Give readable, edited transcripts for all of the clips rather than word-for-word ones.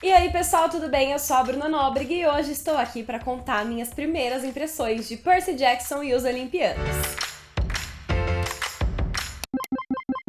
E aí pessoal, tudo bem? Eu sou a Bruna Nóbrega e hoje estou aqui para contar minhas primeiras impressões de Percy Jackson e os Olimpianos.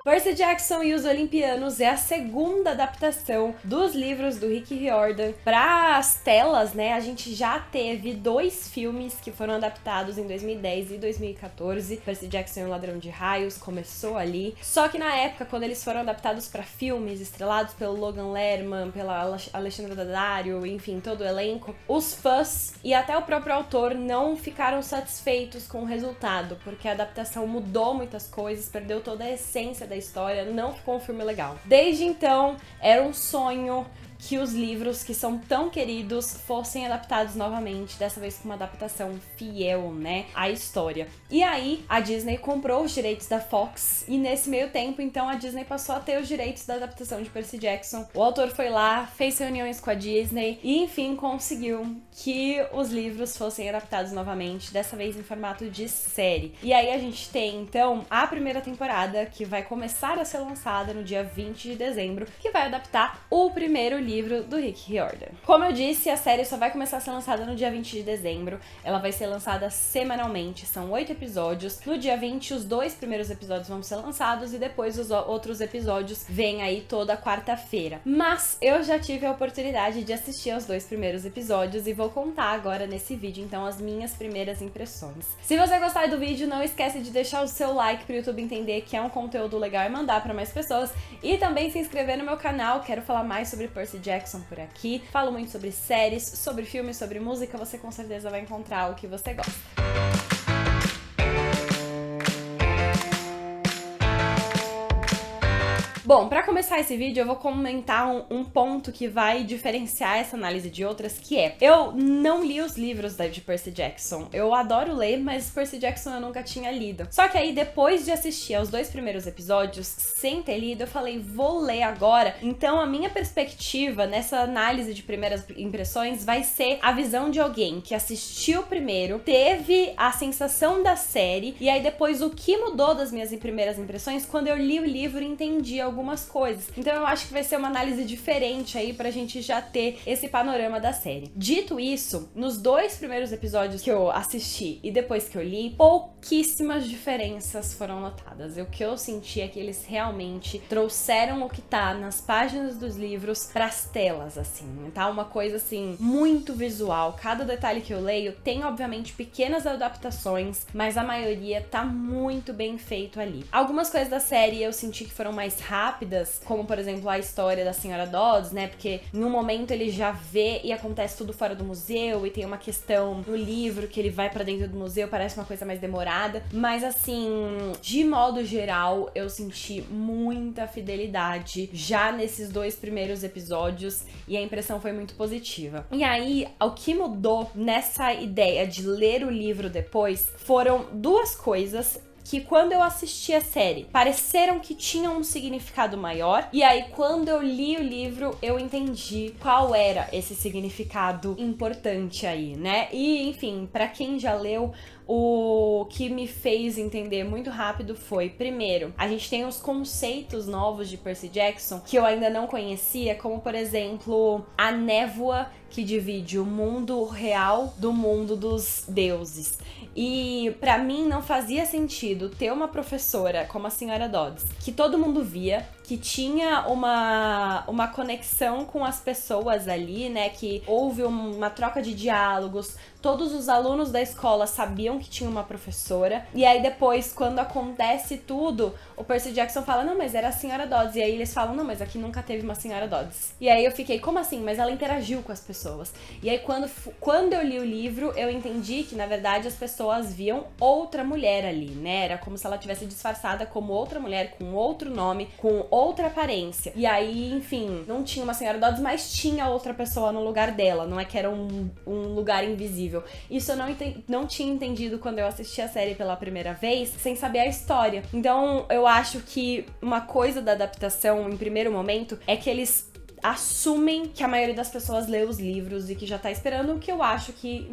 Percy Jackson e os Olimpianos é a segunda adaptação dos livros do Rick Riordan para as telas, né? A gente já teve 2 filmes que foram adaptados em 2010 e 2014. Percy Jackson e o Ladrão de Raios começou ali. Só que na época, quando eles foram adaptados para filmes, estrelados pelo Logan Lerman, pela Alexandra Daddario, enfim, todo o elenco, os fãs e até o próprio autor não ficaram satisfeitos com o resultado, porque a adaptação mudou muitas coisas, perdeu toda a essência da história, não ficou um filme legal. Desde então, era um sonho que os livros que são tão queridos fossem adaptados novamente, dessa vez com uma adaptação fiel, né, à história. E aí, a Disney comprou os direitos da Fox, e nesse meio tempo, então, a Disney passou a ter os direitos da adaptação de Percy Jackson. O autor foi lá, fez reuniões com a Disney, e enfim, conseguiu que os livros fossem adaptados novamente, dessa vez em formato de série. E aí a gente tem, então, a primeira temporada, que vai começar a ser lançada no dia 20 de dezembro, que vai adaptar o primeiro livro do Rick Riordan. Como eu disse, a série só vai começar a ser lançada no dia 20 de dezembro. Ela vai ser lançada semanalmente, são 8 episódios. No dia 20, os 2 primeiros episódios vão ser lançados e depois os outros episódios vêm aí toda quarta-feira. Mas eu já tive a oportunidade de assistir aos 2 primeiros episódios e vou contar agora nesse vídeo, então, as minhas primeiras impressões. Se você gostar do vídeo, não esquece de deixar o seu like para o YouTube entender que é um conteúdo legal e mandar para mais pessoas. E também se inscrever no meu canal, quero falar mais sobre Percy Jackson por aqui. Falo muito sobre séries, sobre filmes, sobre música, você com certeza vai encontrar o que você gosta. Bom, pra começar esse vídeo eu vou comentar um ponto que vai diferenciar essa análise de outras, que é: eu não li os livros de Percy Jackson. Eu adoro ler, mas Percy Jackson eu nunca tinha lido. Só que aí, depois de assistir aos 2 primeiros episódios, sem ter lido, eu falei, vou ler agora. Então a minha perspectiva nessa análise de primeiras impressões vai ser a visão de alguém que assistiu primeiro, teve a sensação da série, e aí depois o que mudou das minhas primeiras impressões quando eu li o livro e entendi algumas coisas. Então eu acho que vai ser uma análise diferente aí pra gente já ter esse panorama da série. Dito isso, nos 2 primeiros episódios que eu assisti e depois que eu li, pouquíssimas diferenças foram notadas. O que eu senti é que eles realmente trouxeram o que tá nas páginas dos livros pras telas, assim, tá? Uma coisa, assim, muito visual. Cada detalhe que eu leio tem, obviamente, pequenas adaptações, mas a maioria tá muito bem feito ali. Algumas coisas da série eu senti que foram mais rápidas, como, por exemplo, a história da Senhora Dodds, né? Porque em um momento ele já vê e acontece tudo fora do museu, e tem uma questão no livro que ele vai pra dentro do museu, parece uma coisa mais demorada. Mas, assim, de modo geral, eu senti muita fidelidade já nesses 2 primeiros episódios e a impressão foi muito positiva. E aí, o que mudou nessa ideia de ler o livro depois foram 2 coisas que, quando eu assisti a série, pareceram que tinham um significado maior, e aí quando eu li o livro eu entendi qual era esse significado importante aí, né? E enfim, pra quem já leu, o que me fez entender muito rápido foi, primeiro, a gente tem os conceitos novos de Percy Jackson que eu ainda não conhecia, como, por exemplo, a névoa que divide o mundo real do mundo dos deuses. E pra mim não fazia sentido ter uma professora como a Senhora Dodds, que todo mundo via, que tinha uma conexão com as pessoas ali, né, que houve uma troca de diálogos, todos os alunos da escola sabiam que tinha uma professora, e aí depois, quando acontece tudo, o Percy Jackson fala, não, mas era a Senhora Dodds, e aí eles falam, não, mas aqui nunca teve uma Senhora Dodds. E aí eu fiquei, como assim? Mas ela interagiu com as pessoas. E aí quando eu li o livro, eu entendi que, na verdade, as pessoas viam outra mulher ali, né, era como se ela tivesse disfarçada como outra mulher, com outro nome, com outra aparência. E aí, enfim, não tinha uma Senhora Dodds, mas tinha outra pessoa no lugar dela, não é que era um lugar invisível. Isso eu não tinha entendido quando eu assisti a série pela primeira vez, sem saber a história. Então, eu acho que uma coisa da adaptação, em primeiro momento, é que eles assumem que a maioria das pessoas lê os livros e que já tá esperando, o que eu acho que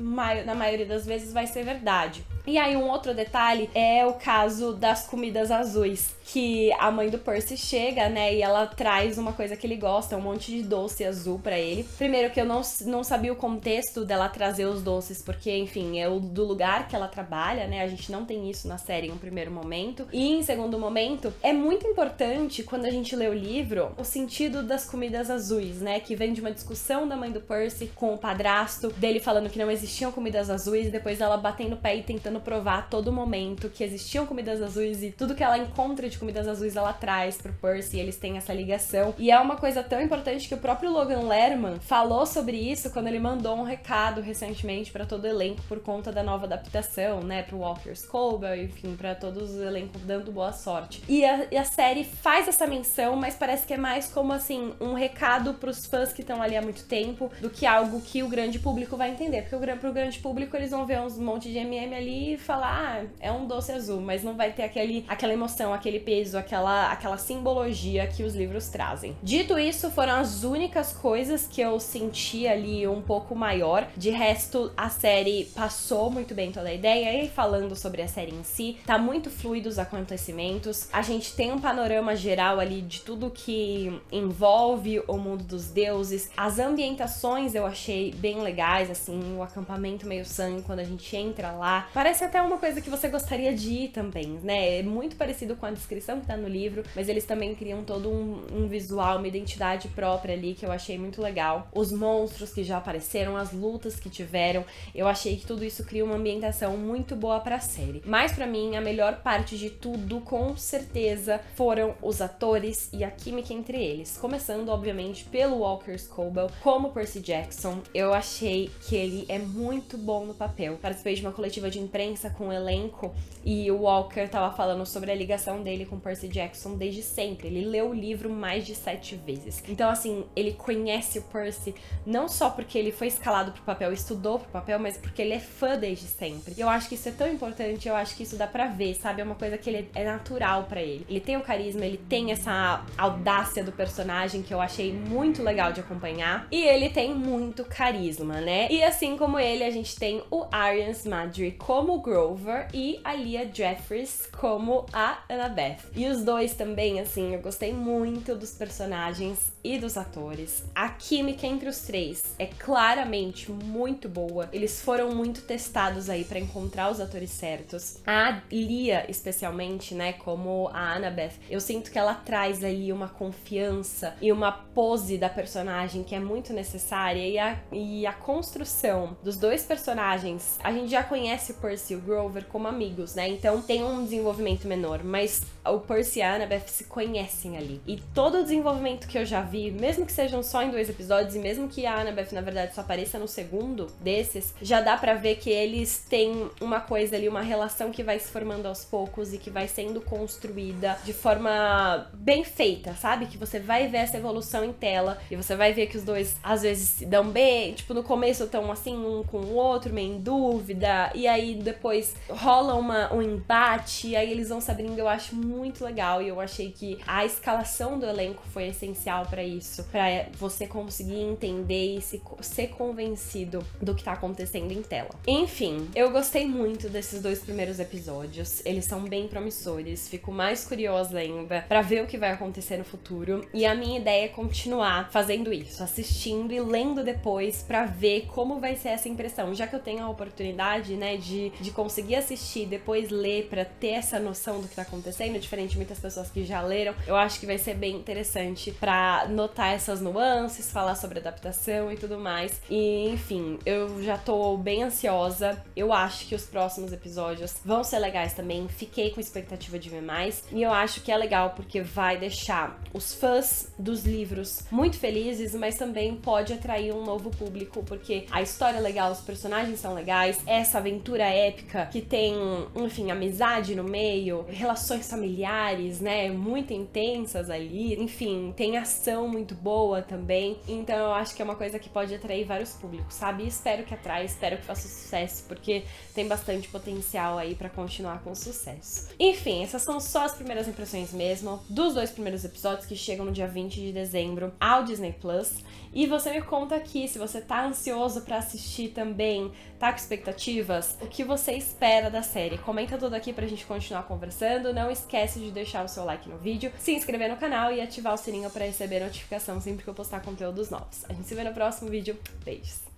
na maioria das vezes vai ser verdade. E aí um outro detalhe é o caso das comidas azuis. que a mãe do Percy chega, né, e ela traz uma coisa que ele gosta, um monte de doce azul pra ele. Primeiro que eu não sabia o contexto dela trazer os doces, porque, enfim, é o do lugar que ela trabalha, né, a gente não tem isso na série em um primeiro momento. E em segundo momento, é muito importante, quando a gente lê o livro, o sentido das comidas azuis, né, que vem de uma discussão da mãe do Percy com o padrasto, dele falando que não existiam comidas azuis, e depois ela batendo o pé e tentando provar a todo momento que existiam comidas azuis, e tudo que ela encontra de comidas azuis ela traz pro Percy, e eles têm essa ligação. E é uma coisa tão importante que o próprio Logan Lerman falou sobre isso quando ele mandou um recado recentemente pra todo o elenco por conta da nova adaptação, né, pro Walker Scobell, enfim, pra todos os elencos dando boa sorte. E a série faz essa menção, mas parece que é mais como, assim, um recado pros fãs que estão ali há muito tempo, do que algo que o grande público vai entender. Porque pro grande público eles vão ver uns monte de MM ali e falar, é um doce azul, mas não vai ter aquela emoção, aquele peso, aquela simbologia que os livros trazem. Dito isso, foram as únicas coisas que eu senti ali um pouco maior. De resto, a série passou muito bem toda a ideia, e falando sobre a série em si, tá muito fluido os acontecimentos. A gente tem um panorama geral ali de tudo que envolve o mundo dos deuses. As ambientações eu achei bem legais, assim, o acampamento meio sangue, quando a gente entra lá. Parece até uma coisa que você gostaria de ir também, né? É muito parecido com a descrição que tá no livro, mas eles também criam todo um visual, uma identidade própria ali, que eu achei muito legal. Os monstros que já apareceram, as lutas que tiveram, eu achei que tudo isso cria uma ambientação muito boa pra série. Mas pra mim, a melhor parte de tudo, com certeza, foram os atores e a química entre eles. Começando, obviamente, pelo Walker Scobell como Percy Jackson. Eu achei que ele é muito bom no papel. Participei de uma coletiva de imprensa com o elenco e o Walker tava falando sobre a ligação dele com Percy Jackson desde sempre. Ele leu o livro mais de 7 vezes. Então, assim, ele conhece o Percy não só porque ele foi escalado pro papel, estudou pro papel, mas porque ele é fã desde sempre. Eu acho que isso é tão importante, eu acho que isso dá pra ver, sabe? É uma coisa que é natural pra ele. Ele tem o carisma, ele tem essa audácia do personagem que eu achei muito legal de acompanhar. E ele tem muito carisma, né? E assim como ele, a gente tem o Arian Smadri como Grover e a Leah Jeffries como a Annabeth. E os dois também, assim, eu gostei muito dos personagens e dos atores. A química entre os três é claramente muito boa. Eles foram muito testados aí pra encontrar os atores certos. A Leah, especialmente, né, como a Annabeth, eu sinto que ela traz ali uma confiança e uma pose da personagem que é muito necessária, e a construção dos dois personagens, a gente já conhece o Percy e o Grover como amigos, né, então tem um desenvolvimento menor, mas o Percy e a Annabeth se conhecem ali, e todo o desenvolvimento que eu já vi, mesmo que sejam só em 2 episódios, e mesmo que a Annabeth, na verdade, só apareça no segundo desses, já dá pra ver que eles têm uma coisa ali, uma relação que vai se formando aos poucos e que vai sendo construída de forma bem feita, sabe? Que você vai ver essa evolução em tela e você vai ver que os dois às vezes se dão bem, tipo, no começo estão assim, um com o outro, meio em dúvida, e aí depois rola um embate, e aí eles vão se abrindo. Eu acho muito legal, e eu achei que a escalação do elenco foi essencial pra isso, pra você conseguir entender e ser convencido do que tá acontecendo em tela. Enfim, eu gostei muito desses 2 primeiros episódios, eles são bem promissores, fico mais curiosa ainda pra ver o que vai acontecer no futuro, e a minha ideia é continuar fazendo isso, assistindo e lendo depois pra ver como vai ser essa impressão, já que eu tenho a oportunidade, né, de conseguir assistir, depois ler pra ter essa noção do que tá acontecendo, diferente de muitas pessoas que já leram. Eu acho que vai ser bem interessante pra notar essas nuances, falar sobre adaptação e tudo mais. E, enfim, eu já tô bem ansiosa. Eu acho que os próximos episódios vão ser legais também. Fiquei com expectativa de ver mais. E eu acho que é legal porque vai deixar os fãs dos livros muito felizes, mas também pode atrair um novo público, porque a história é legal, os personagens são legais, essa aventura épica que tem, enfim, amizade no meio, relações familiares, né, muito intensas ali, enfim, tem ação muito boa também. Então eu acho que é uma coisa que pode atrair vários públicos, sabe? E espero que atraia, espero que faça sucesso, porque tem bastante potencial aí pra continuar com sucesso. Enfim, essas são só as primeiras impressões mesmo, dos 2 primeiros episódios que chegam no dia 20 de dezembro ao Disney Plus. E você me conta aqui, se você tá ansioso pra assistir também, tá com expectativas, o que você espera da série. Comenta tudo aqui pra gente continuar conversando. Não esquece esquece de deixar o seu like no vídeo, se inscrever no canal e ativar o sininho para receber notificação sempre que eu postar conteúdos novos. A gente se vê no próximo vídeo. Beijos!